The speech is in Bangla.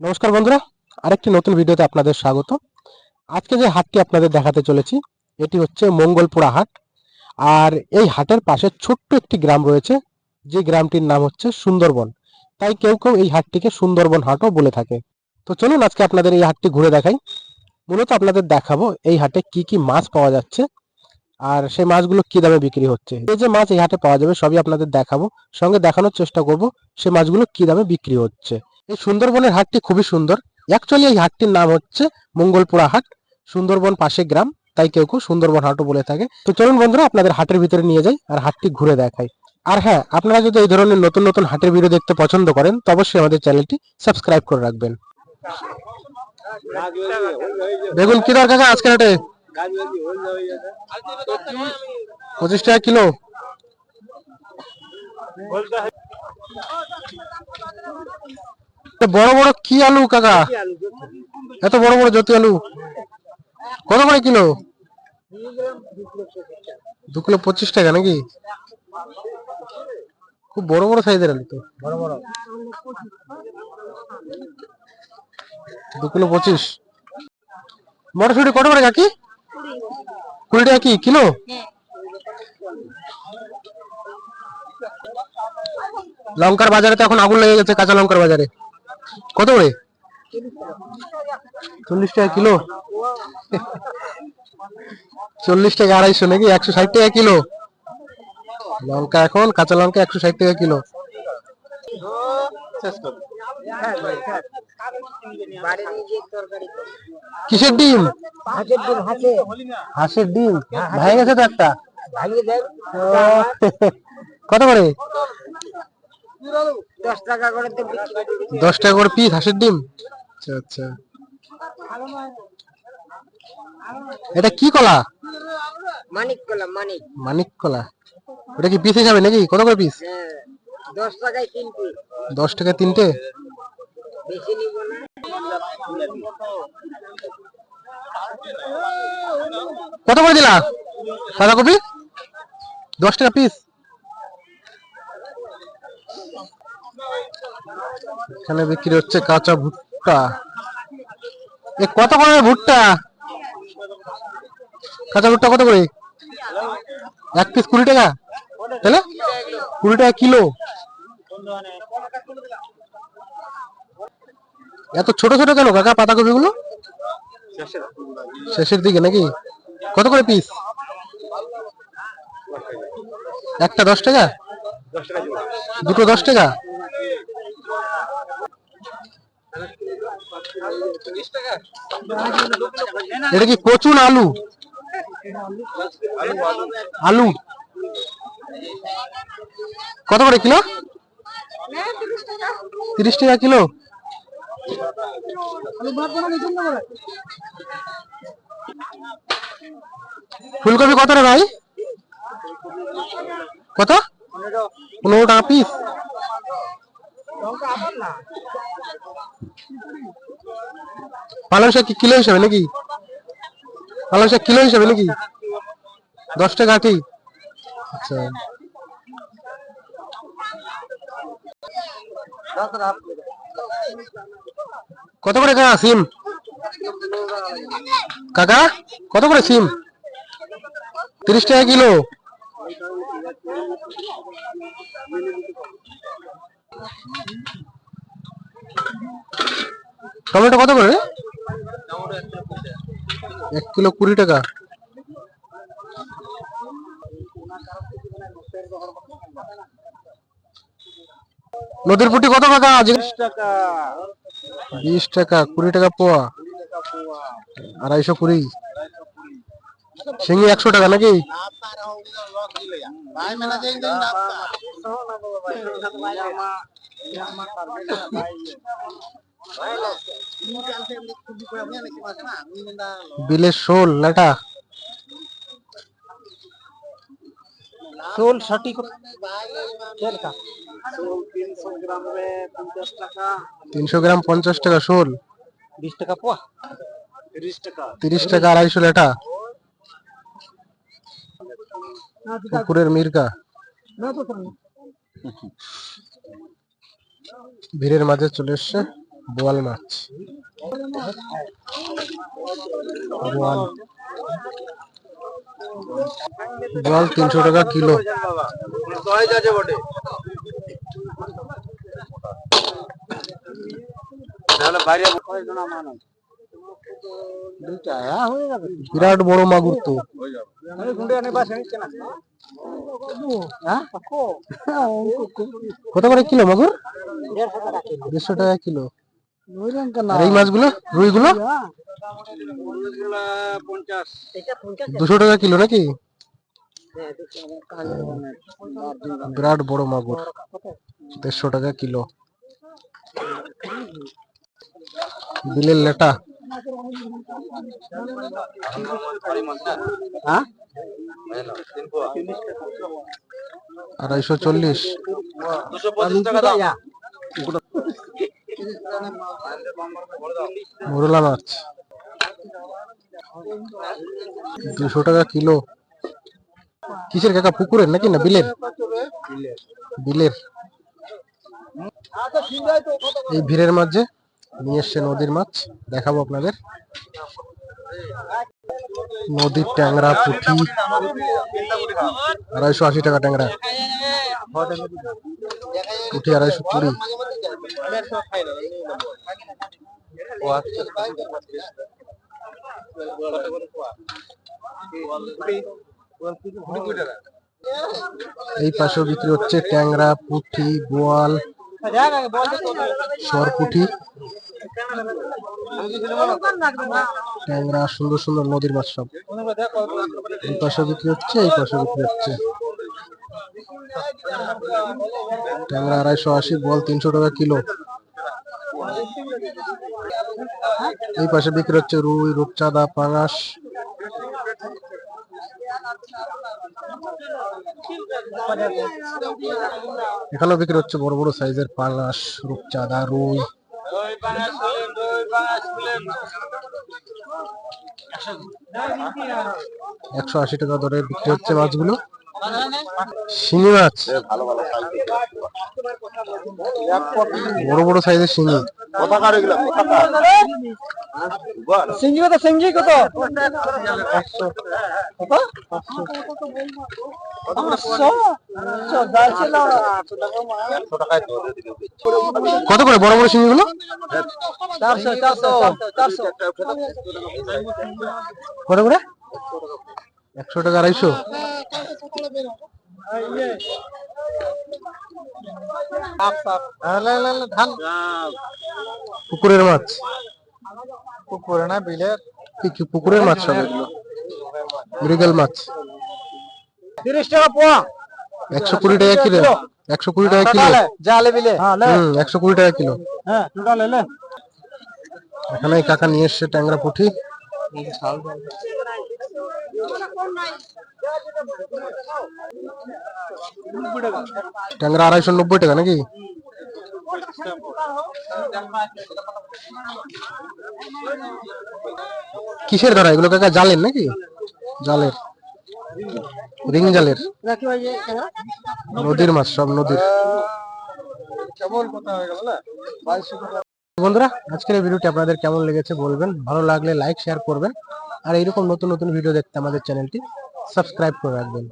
নমস্কার বন্ধুরা, আরেকটি নতুন ভিডিওতে আপনাদের স্বাগত। আজকে যে হাটটি আপনাদের দেখাতে চলেছি এটি হচ্ছে মঙ্গলপুরা হাট। আর এই হাটের পাশে ছোট্ট একটি গ্রাম রয়েছে, যে গ্রামটির নাম হচ্ছে সুন্দরবন। তাই কেউ কেউ এই হাটটিকে সুন্দরবন হাটও বলে থাকে। তো চলুন আজকে আপনাদের এই হাটটি ঘুরে দেখাই। মূলত আপনাদের দেখাবো এই হাটে কি কি মাছ পাওয়া যাচ্ছে আর সেই মাছগুলো কি দামে বিক্রি হচ্ছে। এই যে মাছ এই হাটে পাওয়া যাবে সবই আপনাদের দেখাবো, সঙ্গে দেখানোর চেষ্টা করব সেই মাছগুলো কি দামে বিক্রি হচ্ছে। এই সুন্দরবনের হাটটি খুবই সুন্দর। অ্যাকচুয়ালি এই হাটটির নাম হচ্ছে মঙ্গলপুরা হাট, সুন্দরবন পাশে গ্রাম, তাই কেউ কেউ সুন্দরবন হাটও বলে থাকে। তো চলুন বন্ধুরা আপনাদের হাটের ভিতরে নিয়ে যাই আর হাটটি ঘুরে দেখাই। আর হ্যাঁ, আপনারা যদি এই ধরনের নতুন নতুন হাটের ভিডিও দেখতে পছন্দ করেন তো অবশ্যই আমাদের চ্যানেলটি সাবস্ক্রাইব করে রাখবেন। বেগুন কি দর কাকা আজকে হাটে? 25 টাকা কিলো। বড় বড় কি আলু কাকা? এত বড় বড় জ্যোতি আলু কত করে কিলো? 2 কিলো 25 টাকা নাকি? খুব বড় বড় সাইজের আলু তো। 2 কিলো 25। মটরশুঁটি কত করে কাকি? 20 টাকা কি কিলো? লঙ্কার বাজারে তো এখন আগুন লেগে গেছে, কাঁচা লঙ্কার বাজারে কত করে? 40 টাকা কিলো। 40 টাকা 250 নাকি? 160 টাকা কিলো লঙ্কা এখন, কাঁচা লঙ্কা 160 টাকা কিলো। কিসের ডিম? হাঁসের ডিম ভেঙে গেছে তো একটা। কত করে? 10 টাকা করে। 10 টাকা করে পিস হাঁসের ডিম। আচ্ছা আচ্ছা। এটা কি কলা? মানিক কলা। মানিক কলা। ওটা কি পিস হিসাবে নাকি? কত করে পিস? 10 টাকায় 3 পিস। 10 টাকা 3টে। বেশি নিব না। কত করে দিলা বাঁধাকপি? 10 টাকা পিস। এখানে বিক্রি হচ্ছে কাঁচা ভুট্টা। কত করে ভুট্টা? কাঁচা ভুট্টা কত করে? 1 পিস 20 টাকা। তাহলে 20 টাকা কিলো। এত ছোট ছোট কেন কাকা পাতাকপি গুলো? শেষের দিকে নাকি? কত করে পিস? একটা 10 টাকা, দুটো 10 টাকা। এটা কি কচু না আলু? আলু কত করে কিলো? 30 টাকা কিলো। ফুলকপি কত রে ভাই? কত? 15 টাকা পিস। পালং শাক কি কিলো হিসাবে নাকি? পালং শাক কিলো হিসাবে নাকি? 10 টাকা আটি। আচ্ছা। কত করে কাকা সিম? কাকা কত করে সিম? 30 টাকা কিলো। টমেটো কত করে? 1 কিলো 20 টাকা। নদীর পুঁটি কত টাকা? 20 টাকা। 20 টাকা 20 টাকা পোয়া। 250 শিঙি 100 টাকা নাকি? বিলের শোল লাটা। শোল 60 300 গ্রাম 50 টাকা শোল। 20 টাকা পোয়া। 30 টাকা 250 লাটা। পুকুরের মির্কা ভিড়ের মাঝে চলে এসছে বোয়াল মাছ। বোয়াল বোয়াল 300 টাকা কিলো। বিরাট বড় মাগুর তো। কত করে কিলো মাগুর? 150 টাকা কিলো। আর এই মাছগুলো রুই গুলো 200 টাকা কিলো নাকি? বিরাট বড় মাগুর 150 টাকা কিলো। বিলের লেটা 240। মোরলা মাছ 200 টাকা কিলো। কিসের কাকা, পুকুরের নাকি না বিলের? বিলের। এই ভিড়ের মাঝে নিয়ে এসছে নদীর মাছ, দেখাবো আপনাদের। নদীর ট্যাংরা পুঁটি 280 টাকা ট্যাংরা, পুঁটি 220। এই পাশেও বিক্রি হচ্ছে ট্যাংরা, পুঁটি, বোয়াল, সরপুঁটি, ট্যাংরা, সুন্দর সুন্দর নদীর মাছ সব। এই পাশে বিক্রি হচ্ছে, এই পাশে বিক্রি হচ্ছে। ট্যাংরা 280, বোয়াল 300 টাকা কিলো। এই পাশে বিক্রি হচ্ছে রুই, রূপচাঁদা, পাঙাশ। এখানেও বিক্রি হচ্ছে বড় বড় সাইজের পাঙাশ, রূপচাঁদা, রুই। 180 টাকা দরে বিক্রি হচ্ছে মাছগুলো। শিঙি মাছ, বড় বড় সাইজের শিঙি। সিঙ্গি কত? সিঙ্গি কত? কত করে বড় বড় শিঙি গুলো? 400 কত করে? 100 টাকা 250। পুকুরের মাছ, পুকুরে না বিলের? কি পুকুরের মাছ সব এগুলো। মৃগেল মাছ 30 টাকা পোয়া, 120 টাকা কিলো। 120 টাকা কিলো জালে বিলে। 120 টাকা কিলো। হ্যাঁ টোটাল এলে। এখানে কাকা নিয়ে এসছে ট্যাংরা, পুঁটি। ট্যাংরা 290 টাকা নাকি? কিসের ধরা এগুলো কাকা? জালের নাকি? জালের, রিং জালের। নদীর মাছ সব, নদীর। বন্ধুরা, আজকের এই ভিডিওটি আপনাদের কেমন লেগেছে বলবেন। ভালো লাগলে লাইক, শেয়ার করবেন। আর এইরকম নতুন নতুন ভিডিও দেখতে আমাদের চ্যানেলটি সাবস্ক্রাইব করে রাখবেন।